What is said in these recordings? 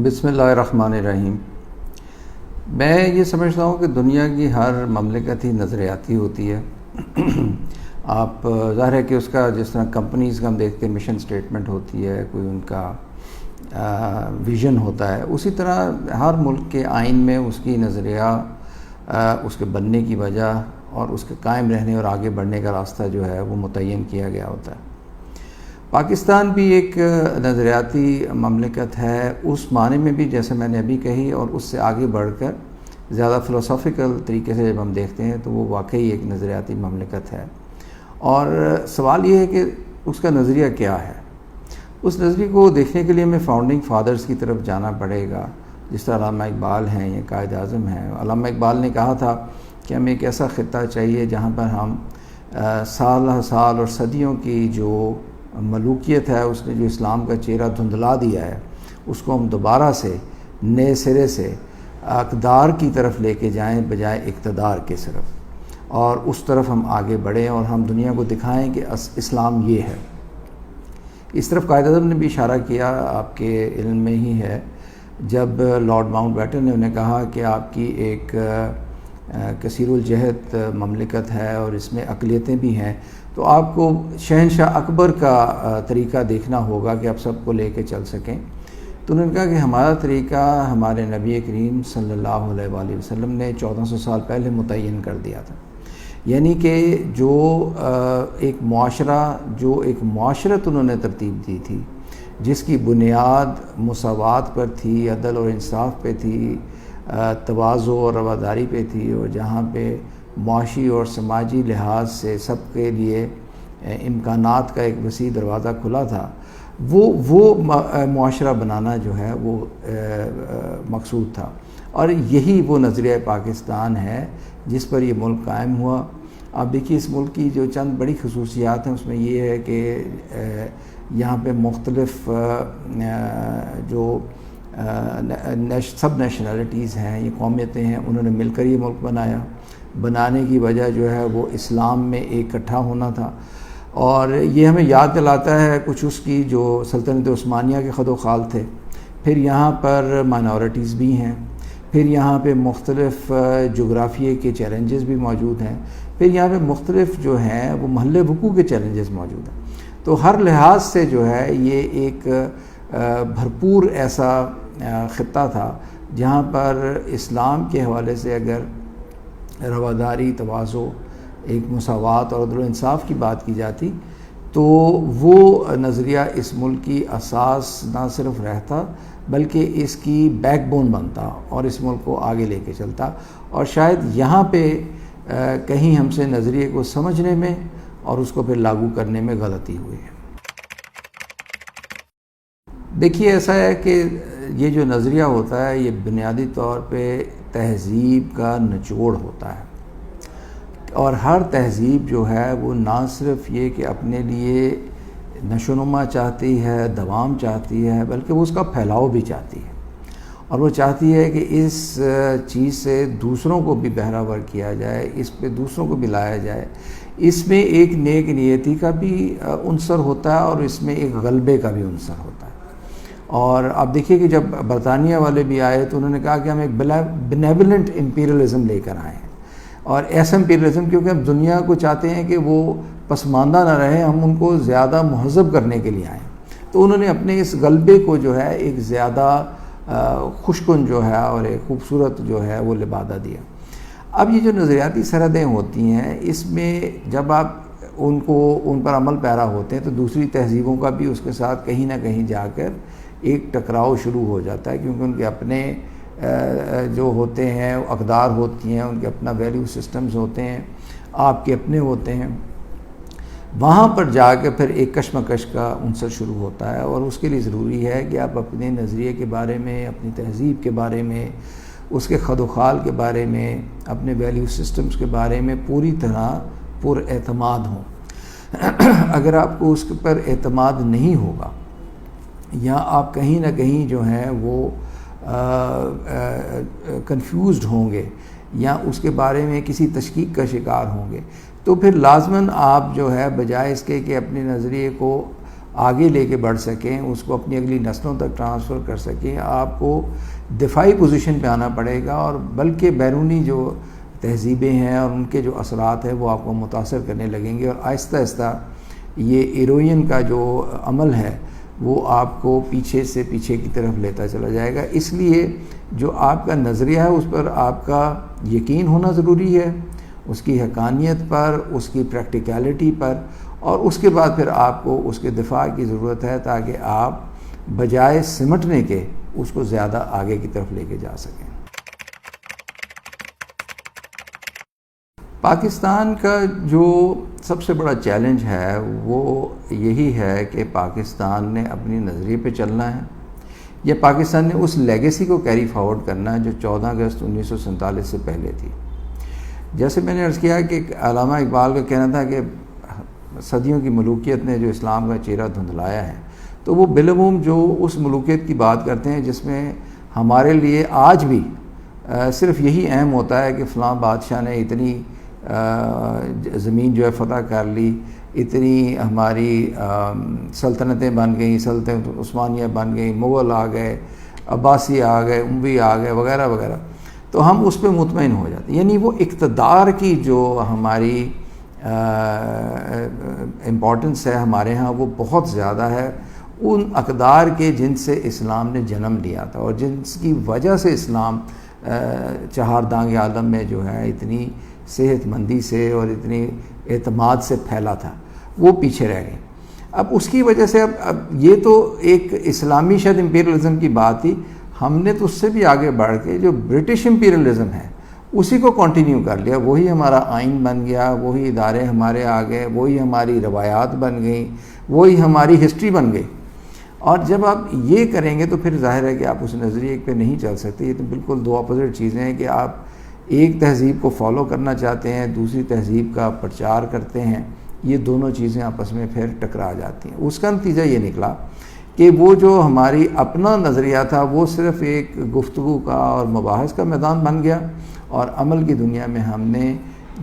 بسم اللہ الرحمن الرحیم۔ میں یہ سمجھتا ہوں کہ دنیا کی ہر مملکت ہی نظریاتی ہوتی ہے۔ آپ ظاہر ہے کہ اس کا جس طرح کمپنیز کا ہم دیکھتے ہیں مشن سٹیٹمنٹ ہوتی ہے، کوئی ان کا ویژن ہوتا ہے، اسی طرح ہر ملک کے آئین میں اس کی نظریہ، اس کے بننے کی وجہ اور اس کے قائم رہنے اور آگے بڑھنے کا راستہ جو ہے وہ متعین کیا گیا ہوتا ہے۔ پاکستان بھی ایک نظریاتی مملکت ہے اس معنی میں بھی جیسے میں نے ابھی کہی، اور اس سے آگے بڑھ کر زیادہ فلسافیکل طریقے سے جب ہم دیکھتے ہیں تو وہ واقعی ایک نظریاتی مملکت ہے۔ اور سوال یہ ہے کہ اس کا نظریہ کیا ہے۔ اس نظریے کو دیکھنے کے لیے ہمیں فاؤنڈنگ فادرز کی طرف جانا پڑے گا، جس طرح علامہ اقبال ہیں یا قائد اعظم ہیں۔ علامہ اقبال نے کہا تھا کہ ہمیں ایک ایسا خطہ چاہیے جہاں پر ہم سال سال اور صدیوں کی جو ملوکیت ہے، اس نے جو اسلام کا چہرہ دھندلا دیا ہے، اس کو ہم دوبارہ سے نئے سرے سے اقدار کی طرف لے کے جائیں بجائے اقتدار کے صرف، اور اس طرف ہم آگے بڑھیں اور ہم دنیا کو دکھائیں کہ اسلام یہ ہے۔ اس طرف قائد اعظم نے بھی اشارہ کیا، آپ کے علم میں ہی ہے، جب لارڈ ماؤنٹ بیٹن نے انہیں کہا کہ آپ کی ایک کثیر الجہت مملکت ہے اور اس میں اقلیتیں بھی ہیں، تو آپ کو شہنشاہ اکبر کا طریقہ دیکھنا ہوگا کہ آپ سب کو لے کے چل سکیں۔ تو انہوں نے کہا کہ ہمارا طریقہ ہمارے نبی کریم صلی اللہ علیہ وآلہ وسلم نے 1400 سال پہلے متعین کر دیا تھا، یعنی کہ جو ایک معاشرت انہوں نے ترتیب دی تھی جس کی بنیاد مساوات پر تھی، عدل اور انصاف پہ تھی، تواضع اور رواداری پہ تھی، اور جہاں پہ معاشی اور سماجی لحاظ سے سب کے لیے امکانات کا ایک وسیع دروازہ کھلا تھا، وہ معاشرہ بنانا جو ہے وہ مقصود تھا۔ اور یہی وہ نظریہ پاکستان ہے جس پر یہ ملک قائم ہوا۔ آپ دیکھیے اس ملک کی جو چند بڑی خصوصیات ہیں اس میں یہ ہے کہ یہاں پہ مختلف جو سب نیشنلٹیز ہیں، یہ قومیتیں ہیں، انہوں نے مل کر یہ ملک بنانے کی وجہ جو ہے وہ اسلام میں ایک اکٹھا ہونا تھا۔ اور یہ ہمیں یاد دلاتا ہے کچھ اس کی جو سلطنت عثمانیہ کے خد و خال تھے، پھر یہاں پر مائنورٹیز بھی ہیں، پھر یہاں پہ مختلف جغرافیے کے چیلنجز بھی موجود ہیں، پھر یہاں پہ مختلف جو ہیں وہ محل وقوع کے چیلنجز موجود ہیں۔ تو ہر لحاظ سے جو ہے یہ ایک بھرپور ایسا خطہ تھا جہاں پر اسلام کے حوالے سے اگر رواداری، تواضع، ایک مساوات اور عدل و انصاف کی بات کی جاتی تو وہ نظریہ اس ملک کی اساس نہ صرف رہتا بلکہ اس کی بیک بون بنتا اور اس ملک کو آگے لے کے چلتا۔ اور شاید یہاں پہ کہیں ہم سے نظریے کو سمجھنے میں اور اس کو پھر لاگو کرنے میں غلطی ہوئی ہے۔ دیکھیے ایسا ہے کہ یہ جو نظریہ ہوتا ہے یہ بنیادی طور پہ تہذیب کا نچوڑ ہوتا ہے، اور ہر تہذیب جو ہے وہ نہ صرف یہ کہ اپنے لیے نشوونما چاہتی ہے، دوام چاہتی ہے، بلکہ وہ اس کا پھیلاؤ بھی چاہتی ہے، اور وہ چاہتی ہے کہ اس چیز سے دوسروں کو بھی بہرہ کیا جائے، اس پہ دوسروں کو بھی لایا جائے۔ اس میں ایک نیک نیتی کا بھی عنصر ہوتا ہے اور اس میں ایک غلبے کا بھی عنصر ہوتا ہے۔ اور آپ دیکھیے کہ جب برطانیہ والے بھی آئے تو انہوں نے کہا کہ ہم ایک بینیولنٹ امپیریلزم لے کر آئے ہیں، اور ایسا امپیریلزم کیونکہ ہم دنیا کو چاہتے ہیں کہ وہ پسماندہ نہ رہے، ہم ان کو زیادہ مہذب کرنے کے لیے آئے ہیں۔ تو انہوں نے اپنے اس غلبے کو جو ہے ایک زیادہ خوشکن جو ہے اور ایک خوبصورت جو ہے وہ لبادہ دیا۔ اب یہ جو نظریاتی سرحدیں ہوتی ہیں اس میں جب آپ ان پر عمل پیرا ہوتے ہیں تو دوسری تہذیبوں کا بھی اس کے ساتھ کہیں نہ کہیں جا کر ایک ٹکراؤ شروع ہو جاتا ہے، کیونکہ ان کے اپنے جو ہوتے ہیں اقدار ہوتی ہیں، ان کے اپنا ویلیو سسٹمز ہوتے ہیں، آپ کے اپنے ہوتے ہیں، وہاں پر جا کے پھر ایک کشمکش کا عنصر شروع ہوتا ہے۔ اور اس کے لیے ضروری ہے کہ آپ اپنے نظریے کے بارے میں، اپنی تہذیب کے بارے میں، اس کے خد و خال کے بارے میں، اپنے ویلیو سسٹمز کے بارے میں پوری طرح پر اعتماد ہوں۔ اگر آپ کو اس پر اعتماد نہیں ہوگا یا آپ کہیں نہ کہیں جو ہیں وہ کنفیوزڈ ہوں گے یا اس کے بارے میں کسی تشکیک کا شکار ہوں گے، تو پھر لازماً آپ جو ہے بجائے اس کے کہ اپنے نظریے کو آگے لے کے بڑھ سکیں، اس کو اپنی اگلی نسلوں تک ٹرانسفر کر سکیں، آپ کو دفاعی پوزیشن پہ آنا پڑے گا، اور بلکہ بیرونی جو تہذیبیں ہیں اور ان کے جو اثرات ہیں وہ آپ کو متاثر کرنے لگیں گے، اور آہستہ آہستہ یہ ایروین کا جو عمل ہے وہ آپ کو پیچھے سے پیچھے کی طرف لیتا چلا جائے گا۔ اس لیے جو آپ کا نظریہ ہے اس پر آپ کا یقین ہونا ضروری ہے، اس کی حقانیت پر، اس کی پریکٹیکلٹی پر، اور اس کے بعد پھر آپ کو اس کے دفاع کی ضرورت ہے تاکہ آپ بجائے سمٹنے کے اس کو زیادہ آگے کی طرف لے کے جا سکیں۔ پاکستان کا جو سب سے بڑا چیلنج ہے وہ یہی ہے کہ پاکستان نے اپنی نظریے پہ چلنا ہے، یا پاکستان نے اس لیگیسی کو کیری فارورڈ کرنا ہے جو 14 اگست 1947 سے پہلے تھی۔ جیسے میں نے عرض کیا کہ علامہ اقبال کا کہنا تھا کہ صدیوں کی ملوکیت نے جو اسلام کا چہرہ دھندلایا ہے، تو وہ بالعموم جو اس ملوکیت کی بات کرتے ہیں جس میں ہمارے لیے آج بھی صرف یہی اہم ہوتا ہے کہ فلاں بادشاہ نے اتنی زمین جو ہے فتح کر لی، اتنی ہماری سلطنتیں بن گئیں، سلطنت عثمانیہ بن گئیں، مغل آ گئے، عباسی آ گئے، اموی آ گئے، وغیرہ وغیرہ، تو ہم اس پہ مطمئن ہو جاتے ہیں۔ یعنی وہ اقتدار کی جو ہماری امپورٹنس ہے ہمارے ہاں وہ بہت زیادہ ہے، ان اقدار کے جن سے اسلام نے جنم لیا تھا اور جن کی وجہ سے اسلام چہار دانگ عالم میں جو ہے اتنی صحت مندی سے اور اتنی اعتماد سے پھیلا تھا، وہ پیچھے رہ گئے۔ اب اس کی وجہ سے اب یہ تو ایک اسلامی شاید امپیریلزم کی بات تھی، ہم نے تو اس سے بھی آگے بڑھ کے جو برٹش امپیریلزم ہے اسی کو کنٹینیو کر لیا، وہی ہمارا آئین بن گیا، وہی ادارے ہمارے آ گئے، وہی ہماری روایات بن گئیں، وہی ہماری ہسٹری بن گئی۔ اور جب آپ یہ کریں گے تو پھر ظاہر ہے کہ آپ اس نظریے پہ نہیں چل سکتے۔ یہ تو بالکل دو اپوزٹ چیزیں ہیں کہ آپ ایک تہذیب کو فالو کرنا چاہتے ہیں، دوسری تہذیب کا پرچار کرتے ہیں، یہ دونوں چیزیں آپس میں پھر ٹکرا جاتی ہیں۔ اس کا نتیجہ یہ نکلا کہ وہ جو ہماری اپنا نظریہ تھا وہ صرف ایک گفتگو کا اور مباحث کا میدان بن گیا، اور عمل کی دنیا میں ہم نے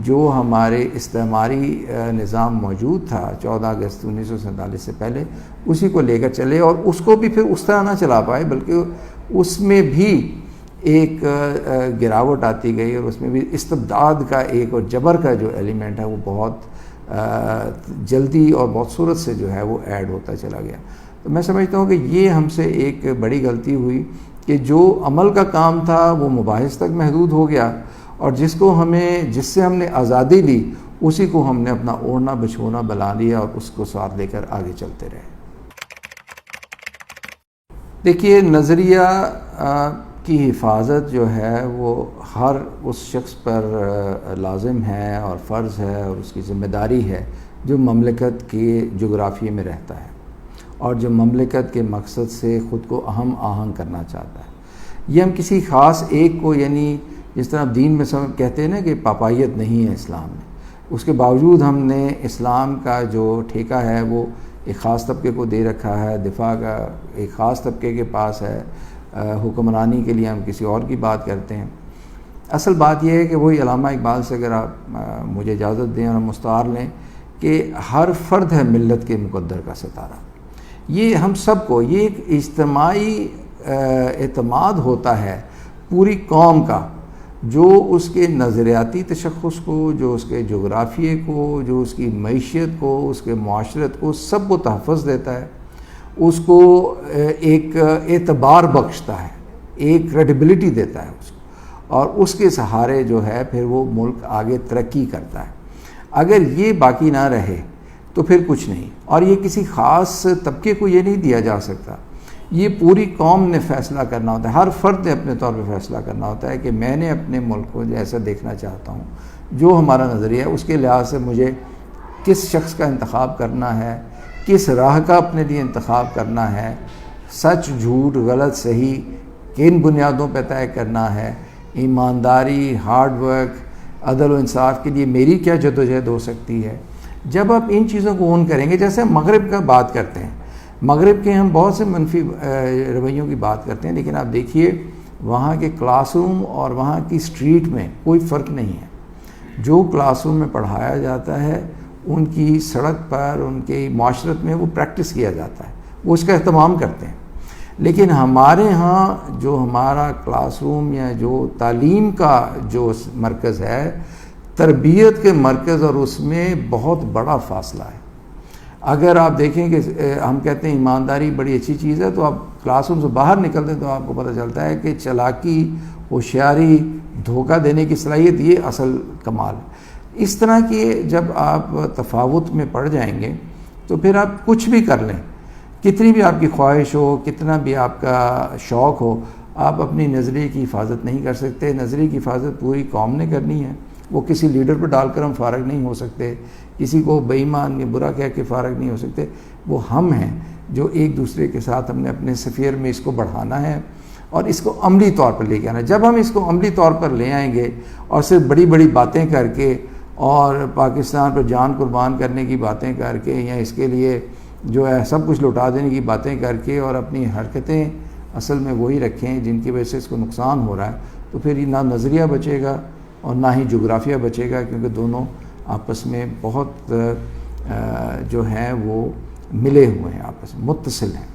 جو ہمارے استعماری نظام موجود تھا 14 اگست 1947 سے پہلے اسی کو لے کر چلے، اور اس کو بھی پھر اس طرح نہ چلا پائے، بلکہ اس میں بھی ایک گراوٹ آتی گئی، اور اس میں بھی استبداد کا ایک اور جبر کا جو ایلیمنٹ ہے وہ بہت جلدی اور بہت صورت سے جو ہے وہ ایڈ ہوتا چلا گیا۔ تو میں سمجھتا ہوں کہ یہ ہم سے ایک بڑی غلطی ہوئی کہ جو عمل کا کام تھا وہ مباحث تک محدود ہو گیا، اور جس سے ہم نے آزادی لی اسی کو ہم نے اپنا اوڑھنا بچھونا بنا لیا اور اس کو ساتھ لے کر آگے چلتے رہے۔ دیکھیے، نظریہ کی حفاظت جو ہے وہ ہر اس شخص پر لازم ہے اور فرض ہے اور اس کی ذمہ داری ہے جو مملکت کے جغرافیے میں رہتا ہے اور جو مملکت کے مقصد سے خود کو اہم آہنگ کرنا چاہتا ہے۔ یہ ہم کسی خاص ایک کو، یعنی جس طرح دین میں سب کہتے ہیں نا کہ پاپائیت نہیں ہے اسلام میں، اس کے باوجود ہم نے اسلام کا جو ٹھیکہ ہے وہ ایک خاص طبقے کو دے رکھا ہے، دفاع کا ایک خاص طبقے کے پاس ہے، حکمرانی کے لیے ہم کسی اور کی بات کرتے ہیں۔ اصل بات یہ ہے کہ وہی علامہ اقبال سے اگر آپ مجھے اجازت دیں اور ہم مستعار لیں کہ ہر فرد ہے ملت کے مقدر کا ستارہ، یہ ہم سب کو، یہ ایک اجتماعی اعتماد ہوتا ہے پوری قوم کا، جو اس کے نظریاتی تشخص کو، جو اس کے جغرافیے کو، جو اس کی معیشت کو، اس کے معاشرت کو، سب کو تحفظ دیتا ہے، اس کو ایک اعتبار بخشتا ہے، ایک کریڈیبلٹی دیتا ہے اس کو، اور اس کے سہارے جو ہے پھر وہ ملک آگے ترقی کرتا ہے۔ اگر یہ باقی نہ رہے تو پھر کچھ نہیں، اور یہ کسی خاص طبقے کو یہ نہیں دیا جا سکتا، یہ پوری قوم نے فیصلہ کرنا ہوتا ہے، ہر فرد نے اپنے طور پہ فیصلہ کرنا ہوتا ہے کہ میں نے اپنے ملک کو جیسا دیکھنا چاہتا ہوں، جو ہمارا نظریہ ہے اس کے لحاظ سے مجھے کس شخص کا انتخاب کرنا ہے، کس راہ کا اپنے لیے انتخاب کرنا ہے، سچ جھوٹ غلط صحیح کن بنیادوں پہ طے کرنا ہے، ایمانداری، ہارڈ ورک، عدل و انصاف کے لیے میری کیا جدوجہد ہو سکتی ہے۔ جب آپ ان چیزوں کو اون کریں گے، جیسے ہم مغرب کا بات کرتے ہیں، مغرب کے ہم بہت سے منفی رویوں کی بات کرتے ہیں، لیکن آپ دیکھیے وہاں کے کلاس روم اور وہاں کی اسٹریٹ میں کوئی فرق نہیں ہے۔ جو کلاس روم میں پڑھایا جاتا ہے ان کی سڑک پر ان کی معاشرت میں وہ پریکٹس کیا جاتا ہے، وہ اس کا اہتمام کرتے ہیں. لیکن ہمارے ہاں جو ہمارا کلاس روم یا جو تعلیم کا جو مرکز ہے، تربیت کے مرکز اور اس میں بہت بڑا فاصلہ ہے. اگر آپ دیکھیں کہ ہم کہتے ہیں ایمانداری بڑی اچھی چیز ہے، تو آپ کلاس روم سے باہر نکلتے ہیں تو آپ کو پتہ چلتا ہے کہ چالاکی، ہوشیاری، دھوکہ دینے کی صلاحیت یہ اصل کمال ہے. اس طرح کی جب آپ تفاوت میں پڑ جائیں گے تو پھر آپ کچھ بھی کر لیں، کتنی بھی آپ کی خواہش ہو، کتنا بھی آپ کا شوق ہو، آپ اپنی نظریے کی حفاظت نہیں کر سکتے. نظریے کی حفاظت پوری قوم نے کرنی ہے. وہ کسی لیڈر پر ڈال کر ہم فارغ نہیں ہو سکتے، کسی کو بے ایمان یا برا کہہ کے فارغ نہیں ہو سکتے. وہ ہم ہیں جو ایک دوسرے کے ساتھ ہم نے اپنے سفیر میں اس کو بڑھانا ہے اور اس کو عملی طور پر لے کے آنا. جب ہم اس کو عملی طور پر لے آئیں گے اور صرف بڑی بڑی باتیں کر کے اور پاکستان پر جان قربان کرنے کی باتیں کر کے یا اس کے لیے جو ہے سب کچھ لوٹا دینے کی باتیں کر کے اور اپنی حرکتیں اصل میں وہی رکھیں جن کی وجہ سے اس کو نقصان ہو رہا ہے، تو پھر یہ نہ نظریہ بچے گا اور نہ ہی جغرافیہ بچے گا، کیونکہ دونوں آپس میں بہت جو ہیں وہ ملے ہوئے ہیں، آپس میں متصل ہیں.